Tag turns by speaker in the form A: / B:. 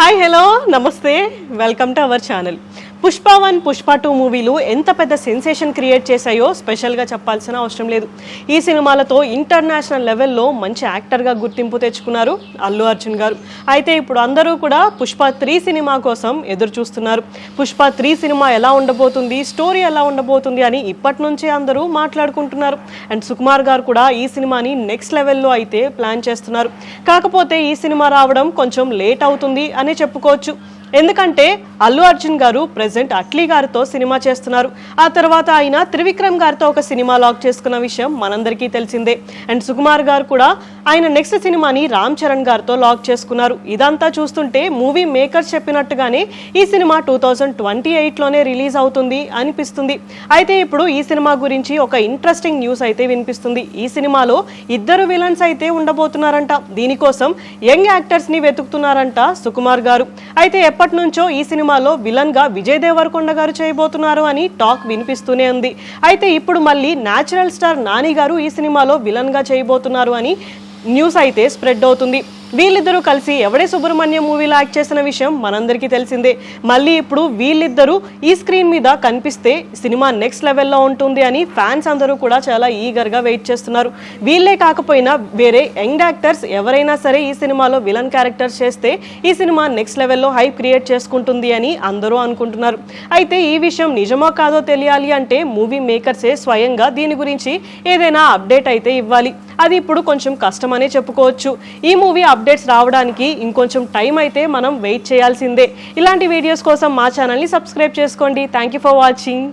A: Hi hello నమస్తే welcome to our channel. Pushpa 1 Pushpa 2 మూవీలు ఎంత పెద్ద సెన్సేషన్ క్రియేట్ చేశాయో స్పెషల్గా చెప్పాల్సిన అవసరం లేదు. ఈ సినిమాలతో ఇంటర్నేషనల్ లెవెల్లో మంచి యాక్టర్గా గుర్తింపు తెచ్చుకున్నారు అల్లు అర్జున్ గారు. అయితే ఇప్పుడు అందరూ కూడా పుష్ప 3 సినిమా కోసం ఎదురు చూస్తున్నారు. పుష్ప 3 సినిమా ఎలా ఉండబోతుంది, స్టోరీ ఎలా ఉండబోతుంది అని ఇప్పటి నుంచే అందరూ మాట్లాడుకుంటున్నారు. అండ్ సుకుమార్ గారు కూడా ఈ సినిమాని నెక్స్ట్ లెవెల్లో అయితే ప్లాన్ చేస్తున్నారు. కాకపోతే ఈ సినిమా రావడం కొంచెం లేట్ అవుతుంది అని చెప్పుకోవచ్చు. ఎందుకంటే అల్లు అర్జున్ గారు ప్రెసెంట్ అట్లీ గారితో సినిమా చేస్తున్నారు. ఆ తర్వాత ఆయన త్రివిక్రమ్ గారితో ఒక సినిమా లాక్ చేసుకున్న విషయం మనందరికీ తెలిసిందే. అండ్ సుకుమార్ గారు కూడా ఆయన నెక్స్ట్ సినిమాని రామ్ చరణ్ గారితో లాక్ చేసుకున్నారు. ఇదంతా చూస్తుంటే మూవీ మేకర్స్ చెప్పినట్టుగానే ఈ సినిమా 2028లోనే రిలీజ్ అవుతుంది అనిపిస్తుంది. అయితే ఇప్పుడు ఈ సినిమా గురించి ఒక ఇంట్రెస్టింగ్ న్యూస్ అయితే వినిపిస్తుంది. ఈ సినిమాలో 2 విలన్స్ అయితే ఉండబోతున్నారంట. దీనికోసం యంగ్ యాక్టర్స్ ని వెతుకుతున్నారంట సుకుమార్ గారు. అయితే ఎప్పటి నుంచో ఈ సినిమాలో విలన్ గా విజయ్ దేవరకొండ గారు చేయబోతున్నారు అని టాక్ వినిపిస్తూనే ఉంది. అయితే ఇప్పుడు మళ్ళీ న్యాచురల్ స్టార్ నాని గారు ఈ సినిమాలో విలన్ గా చేయబోతున్నారు అని న్యూస్ అయితే స్ప్రెడ్ అవుతుంది. వీళ్ళిద్దరూ కలిసి ఎవడే సుబ్రహ్మణ్యం మూవీలో యాక్ట్ చేసిన విషయం మనందరికీ తెలిసిందే. మళ్ళీ ఇప్పుడు వీళ్ళిద్దరూ ఈ స్క్రీన్ మీద కనిపిస్తే సినిమా నెక్స్ట్ లెవెల్లో ఉంటుంది అని ఫ్యాన్స్ అందరూ కూడా చాలా ఈగర్గా వెయిట్ చేస్తున్నారు. వీళ్ళే కాకపోయినా వేరే యంగ్ యాక్టర్స్ ఎవరైనా సరే ఈ సినిమాలో విలన్ క్యారెక్టర్స్ చేస్తే ఈ సినిమా నెక్స్ట్ లెవెల్లో హైప్ క్రియేట్ చేసుకుంటుంది అని అందరూ అనుకుంటున్నారు. అయితే ఈ విషయం నిజమో కాదో తెలియాలి అంటే మూవీ మేకర్సే స్వయంగా దీని గురించి ఏదైనా అప్డేట్ అయితే ఇవ్వాలి. అది ఇప్పుడు కొంచెం కష్టమనే చెప్పుకోవచ్చు. ఈ మూవీ అప్డేట్స్ రావడానికి ఇంకొంచెం టైం అయితే మనం వెయిట్ చేయాల్సిందే. ఇలాంటి వీడియోస్ కోసం మా ఛానల్ని సబ్స్క్రైబ్ చేసుకోండి. Thank you for watching.